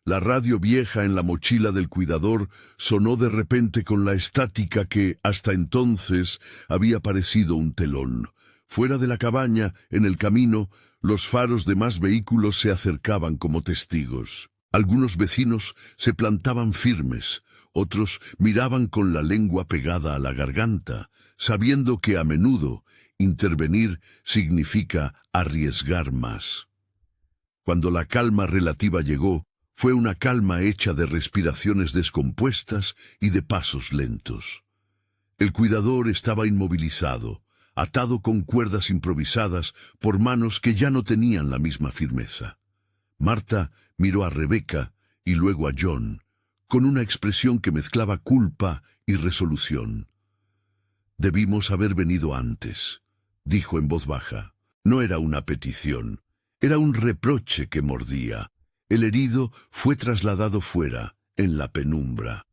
La radio vieja en la mochila del cuidador sonó de repente con la estática que, hasta entonces, había parecido un telón. Fuera de la cabaña, en el camino, los faros de más vehículos se acercaban como testigos. Algunos vecinos se plantaban firmes, otros miraban con la lengua pegada a la garganta, sabiendo que a menudo intervenir significa arriesgar más. Cuando la calma relativa llegó, fue una calma hecha de respiraciones descompuestas y de pasos lentos. El cuidador estaba inmovilizado, atado con cuerdas improvisadas por manos que ya no tenían la misma firmeza. Marta miró a Rebeca y luego a John, con una expresión que mezclaba culpa y resolución. «Debimos haber venido antes», dijo en voz baja. No era una petición, era un reproche que mordía. El herido fue trasladado fuera, en la penumbra.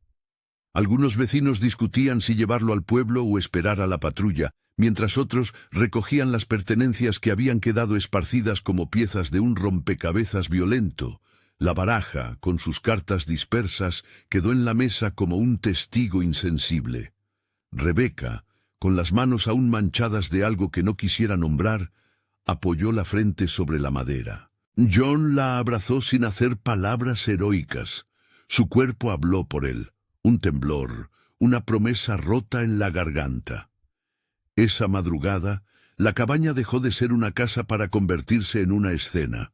Algunos vecinos discutían si llevarlo al pueblo o esperar a la patrulla, mientras otros recogían las pertenencias que habían quedado esparcidas como piezas de un rompecabezas violento. La baraja, con sus cartas dispersas, quedó en la mesa como un testigo insensible. Rebeca, con las manos aún manchadas de algo que no quisiera nombrar, apoyó la frente sobre la madera. John la abrazó sin hacer palabras heroicas. Su cuerpo habló por él, un temblor, una promesa rota en la garganta. Esa madrugada, la cabaña dejó de ser una casa para convertirse en una escena.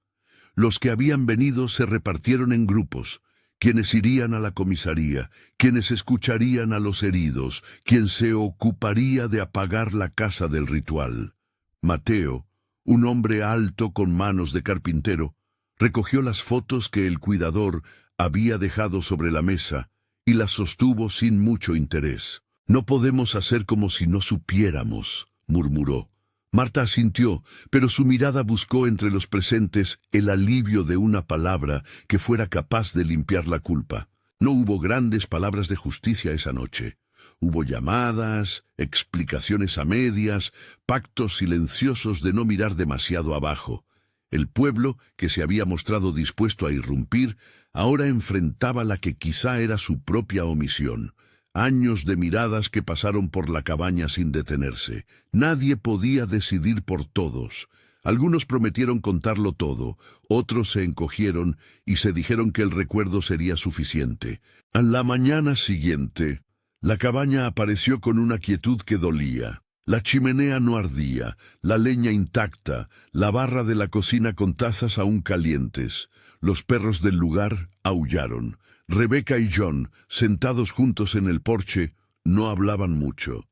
Los que habían venido se repartieron en grupos, quienes irían a la comisaría, quienes escucharían a los heridos, quien se ocuparía de apagar la casa del ritual. Mateo, un hombre alto con manos de carpintero, recogió las fotos que el cuidador había dejado sobre la mesa y las sostuvo sin mucho interés. «No podemos hacer como si no supiéramos», murmuró. Marta asintió, pero su mirada buscó entre los presentes el alivio de una palabra que fuera capaz de limpiar la culpa. No hubo grandes palabras de justicia esa noche. Hubo llamadas, explicaciones a medias, pactos silenciosos de no mirar demasiado abajo. El pueblo, que se había mostrado dispuesto a irrumpir, ahora enfrentaba la que quizá era su propia omisión. Años de miradas que pasaron por la cabaña sin detenerse. Nadie podía decidir por todos. Algunos prometieron contarlo todo, otros se encogieron y se dijeron que el recuerdo sería suficiente. A la mañana siguiente, la cabaña apareció con una quietud que dolía. La chimenea no ardía, la leña intacta, la barra de la cocina con tazas aún calientes. Los perros del lugar aullaron. Rebeca y John, sentados juntos en el porche, no hablaban mucho.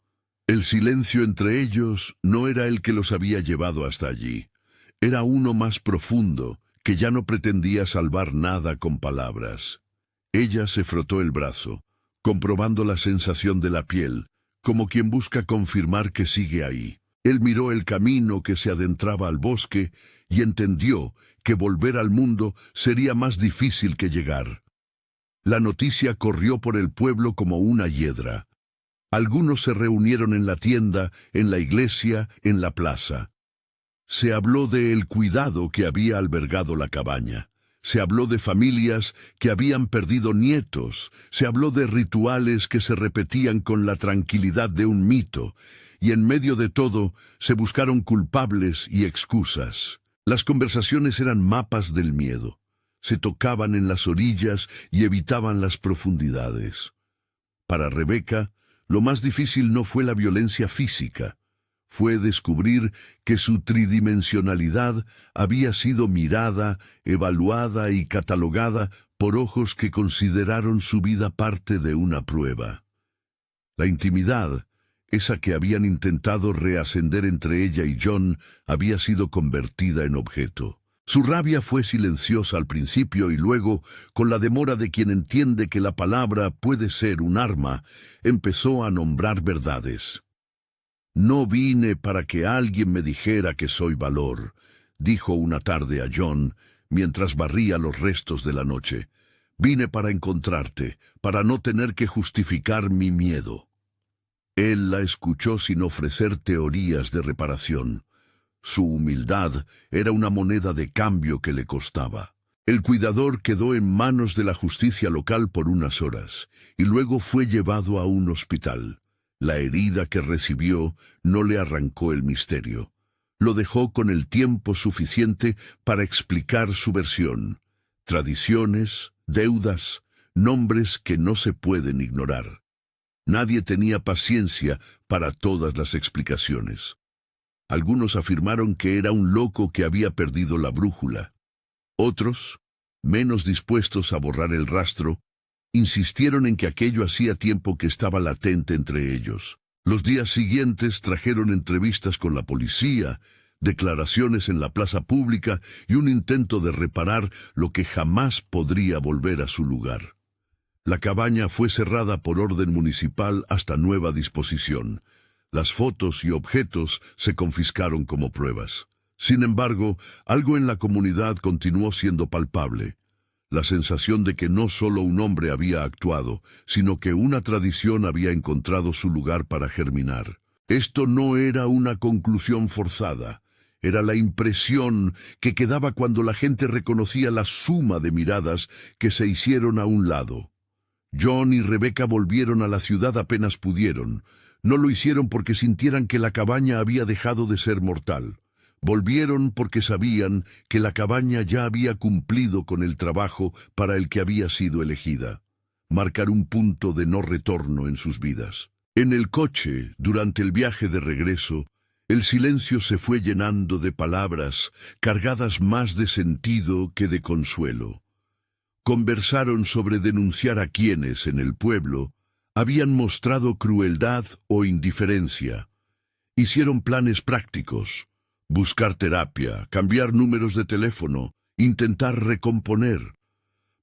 El silencio entre ellos no era el que los había llevado hasta allí. Era uno más profundo, que ya no pretendía salvar nada con palabras. Ella se frotó el brazo, comprobando la sensación de la piel, como quien busca confirmar que sigue ahí. Él miró el camino que se adentraba al bosque y entendió que volver al mundo sería más difícil que llegar. La noticia corrió por el pueblo como una hiedra. Algunos se reunieron en la tienda, en la iglesia, en la plaza. Se habló de el cuidado que había albergado la cabaña. Se habló de familias que habían perdido nietos. Se habló de rituales que se repetían con la tranquilidad de un mito. Y en medio de todo, se buscaron culpables y excusas. Las conversaciones eran mapas del miedo. Se tocaban en las orillas y evitaban las profundidades. Para Rebeca, lo más difícil no fue la violencia física, fue descubrir que su tridimensionalidad había sido mirada, evaluada y catalogada por ojos que consideraron su vida parte de una prueba. La intimidad, esa que habían intentado reascender entre ella y John, había sido convertida en objeto. Su rabia fue silenciosa al principio y luego, con la demora de quien entiende que la palabra puede ser un arma, empezó a nombrar verdades. «No vine para que alguien me dijera que soy valor», dijo una tarde a John, mientras barría los restos de la noche. «Vine para encontrarte, para no tener que justificar mi miedo». Él la escuchó sin ofrecer teorías de reparación. Su humildad era una moneda de cambio que le costaba. El cuidador quedó en manos de la justicia local por unas horas y luego fue llevado a un hospital. La herida que recibió no le arrancó el misterio. Lo dejó con el tiempo suficiente para explicar su versión. Tradiciones, deudas, nombres que no se pueden ignorar. Nadie tenía paciencia para todas las explicaciones. Algunos afirmaron que era un loco que había perdido la brújula. Otros, menos dispuestos a borrar el rastro, insistieron en que aquello hacía tiempo que estaba latente entre ellos. Los días siguientes trajeron entrevistas con la policía, declaraciones en la plaza pública y un intento de reparar lo que jamás podría volver a su lugar. La cabaña fue cerrada por orden municipal hasta nueva disposición. Las fotos y objetos se confiscaron como pruebas. Sin embargo, algo en la comunidad continuó siendo palpable. La sensación de que no solo un hombre había actuado, sino que una tradición había encontrado su lugar para germinar. Esto no era una conclusión forzada. Era la impresión que quedaba cuando la gente reconocía la suma de miradas que se hicieron a un lado. John y Rebecca volvieron a la ciudad apenas pudieron. No lo hicieron porque sintieran que la cabaña había dejado de ser mortal. Volvieron porque sabían que la cabaña ya había cumplido con el trabajo para el que había sido elegida, marcar un punto de no retorno en sus vidas. En el coche, durante el viaje de regreso, el silencio se fue llenando de palabras cargadas más de sentido que de consuelo. Conversaron sobre denunciar a quienes, en el pueblo, habían mostrado crueldad o indiferencia. Hicieron planes prácticos: buscar terapia, cambiar números de teléfono, intentar recomponer.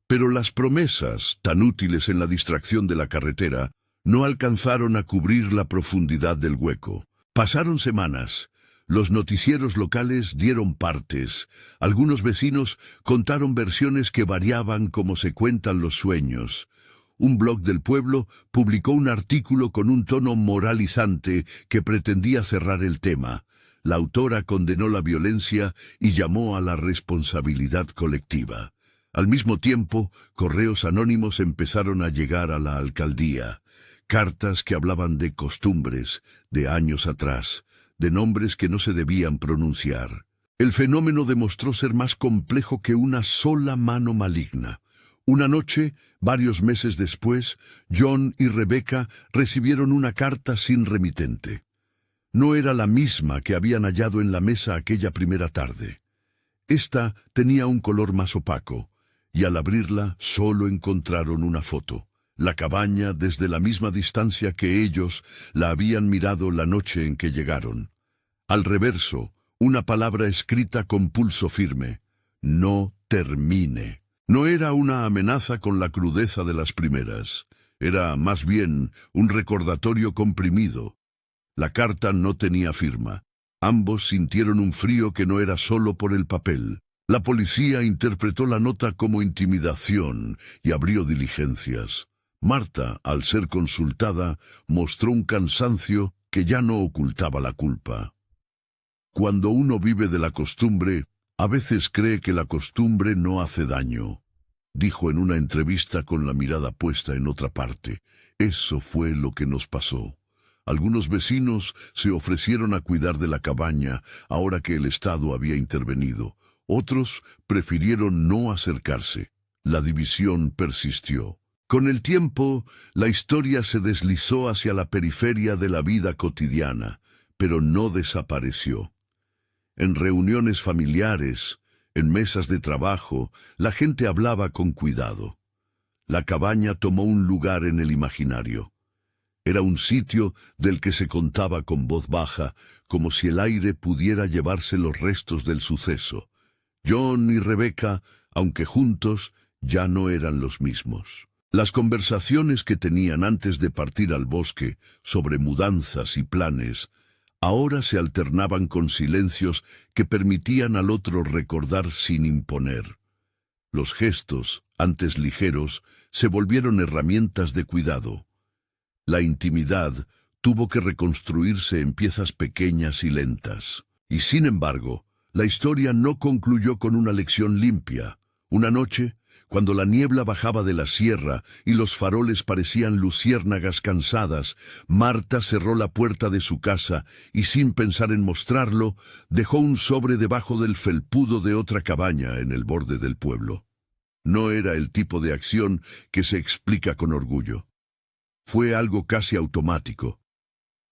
Pero las promesas, tan útiles en la distracción de la carretera, no alcanzaron a cubrir la profundidad del hueco. Pasaron semanas. Los noticieros locales dieron partes. Algunos vecinos contaron versiones que variaban como se cuentan los sueños. Un blog del pueblo publicó un artículo con un tono moralizante que pretendía cerrar el tema. La autora condenó la violencia y llamó a la responsabilidad colectiva. Al mismo tiempo, correos anónimos empezaron a llegar a la alcaldía. Cartas que hablaban de costumbres, de años atrás, de nombres que no se debían pronunciar. El fenómeno demostró ser más complejo que una sola mano maligna. Una noche, varios meses después, John y Rebecca recibieron una carta sin remitente. No era la misma que habían hallado en la mesa aquella primera tarde. Esta tenía un color más opaco, y al abrirla solo encontraron una foto. La cabaña desde la misma distancia que ellos la habían mirado la noche en que llegaron. Al reverso, una palabra escrita con pulso firme: no termine. No era una amenaza con la crudeza de las primeras. Era más bien un recordatorio comprimido. La carta no tenía firma. Ambos sintieron un frío que no era solo por el papel. La policía interpretó la nota como intimidación y abrió diligencias. Marta, al ser consultada, mostró un cansancio que ya no ocultaba la culpa. Cuando uno vive de la costumbre, a veces cree que la costumbre no hace daño, dijo en una entrevista con la mirada puesta en otra parte. Eso fue lo que nos pasó. Algunos vecinos se ofrecieron a cuidar de la cabaña ahora que el Estado había intervenido. Otros prefirieron no acercarse. La división persistió. Con el tiempo, la historia se deslizó hacia la periferia de la vida cotidiana, pero no desapareció. En reuniones familiares, en mesas de trabajo, la gente hablaba con cuidado. La cabaña tomó un lugar en el imaginario. Era un sitio del que se contaba con voz baja, como si el aire pudiera llevarse los restos del suceso. John y Rebecca, aunque juntos, ya no eran los mismos. Las conversaciones que tenían antes de partir al bosque sobre mudanzas y planes, ahora se alternaban con silencios que permitían al otro recordar sin imponer. Los gestos, antes ligeros, se volvieron herramientas de cuidado. La intimidad tuvo que reconstruirse en piezas pequeñas y lentas. Y sin embargo, la historia no concluyó con una lección limpia. Una noche, cuando la niebla bajaba de la sierra y los faroles parecían luciérnagas cansadas, Marta cerró la puerta de su casa y, sin pensar en mostrarlo, dejó un sobre debajo del felpudo de otra cabaña en el borde del pueblo. No era el tipo de acción que se explica con orgullo. Fue algo casi automático.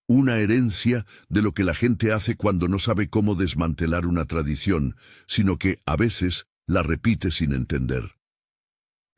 Una herencia de lo que la gente hace cuando no sabe cómo desmantelar una tradición, sino que, a veces, la repite sin entender.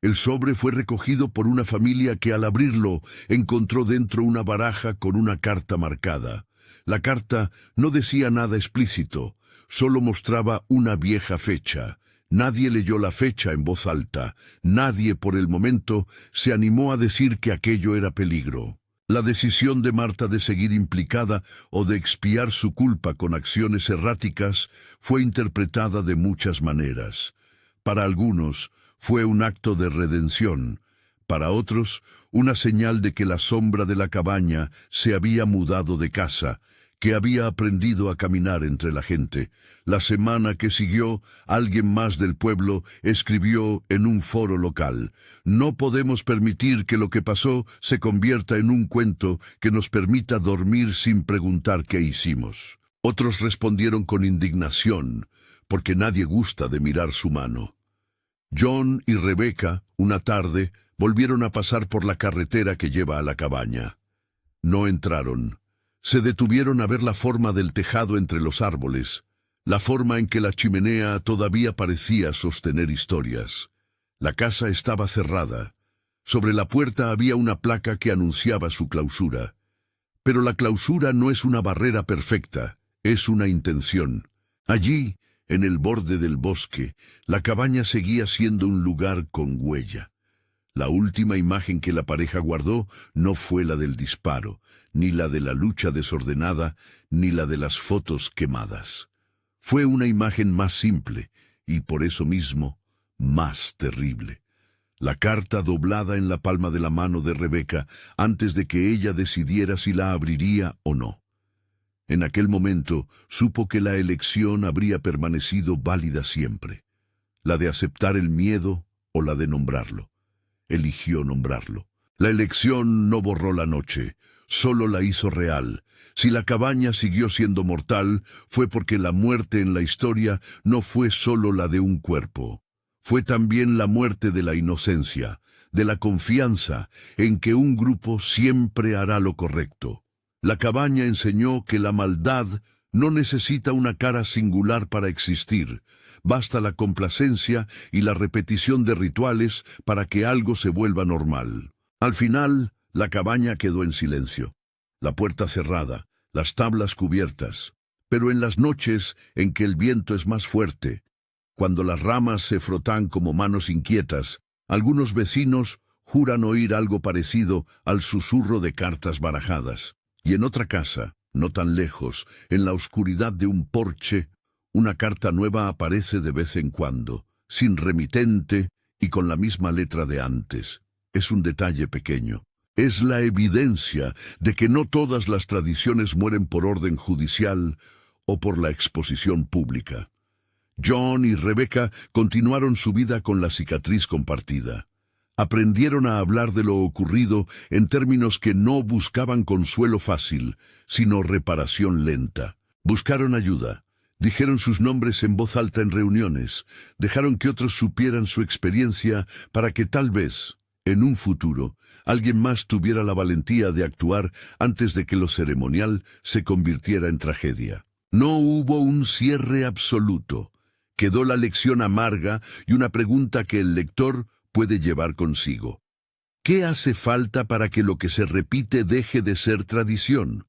El sobre fue recogido por una familia que al abrirlo encontró dentro una baraja con una carta marcada. La carta no decía nada explícito, solo mostraba una vieja fecha. Nadie leyó la fecha en voz alta, nadie por el momento se animó a decir que aquello era peligro. La decisión de Marta de seguir implicada o de expiar su culpa con acciones erráticas fue interpretada de muchas maneras. Para algunos, fue un acto de redención. Para otros, una señal de que la sombra de la cabaña se había mudado de casa, que había aprendido a caminar entre la gente. La semana que siguió, alguien más del pueblo escribió en un foro local: «No podemos permitir que lo que pasó se convierta en un cuento que nos permita dormir sin preguntar qué hicimos». Otros respondieron con indignación, porque nadie gusta de mirar su mano. John y Rebecca, una tarde, volvieron a pasar por la carretera que lleva a la cabaña. No entraron. Se detuvieron a ver la forma del tejado entre los árboles, la forma en que la chimenea todavía parecía sostener historias. La casa estaba cerrada. Sobre la puerta había una placa que anunciaba su clausura. Pero la clausura no es una barrera perfecta, es una intención. Allí, en el borde del bosque, la cabaña seguía siendo un lugar con huella. La última imagen que la pareja guardó no fue la del disparo, ni la de la lucha desordenada, ni la de las fotos quemadas. Fue una imagen más simple, y por eso mismo, más terrible. La carta doblada en la palma de la mano de Rebecca antes de que ella decidiera si la abriría o no. En aquel momento supo que la elección habría permanecido válida siempre, la de aceptar el miedo o la de nombrarlo. Eligió nombrarlo. La elección no borró la noche, solo la hizo real. Si la cabaña siguió siendo mortal, fue porque la muerte en la historia no fue solo la de un cuerpo. Fue también la muerte de la inocencia, de la confianza en que un grupo siempre hará lo correcto. La cabaña enseñó que la maldad no necesita una cara singular para existir. Basta la complacencia y la repetición de rituales para que algo se vuelva normal. Al final, la cabaña quedó en silencio. La puerta cerrada, las tablas cubiertas. Pero en las noches en que el viento es más fuerte, cuando las ramas se frotan como manos inquietas, algunos vecinos juran oír algo parecido al susurro de cartas barajadas. Y en otra casa, no tan lejos, en la oscuridad de un porche, una carta nueva aparece de vez en cuando, sin remitente y con la misma letra de antes. Es un detalle pequeño. Es la evidencia de que no todas las tradiciones mueren por orden judicial o por la exposición pública. John y Rebecca continuaron su vida con la cicatriz compartida. Aprendieron a hablar de lo ocurrido en términos que no buscaban consuelo fácil, sino reparación lenta. Buscaron ayuda, dijeron sus nombres en voz alta en reuniones, dejaron que otros supieran su experiencia para que tal vez, en un futuro, alguien más tuviera la valentía de actuar antes de que lo ceremonial se convirtiera en tragedia. No hubo un cierre absoluto. Quedó la lección amarga y una pregunta que el lector puede llevar consigo. ¿Qué hace falta para que lo que se repite deje de ser tradición?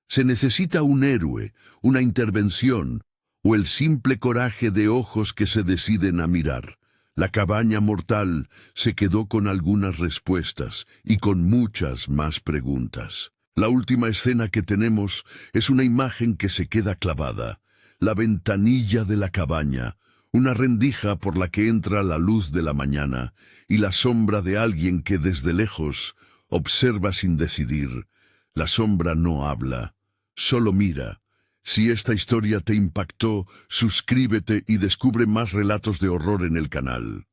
Se necesita un héroe, una intervención, o el simple coraje de ojos que se deciden a mirar. La cabaña mortal se quedó con algunas respuestas y con muchas más preguntas. La última escena que tenemos es una imagen que se queda clavada. La ventanilla de la cabaña, una rendija por la que entra la luz de la mañana y la sombra de alguien que desde lejos observa sin decidir. La sombra no habla, solo mira. Si esta historia te impactó, suscríbete y descubre más relatos de horror en el canal.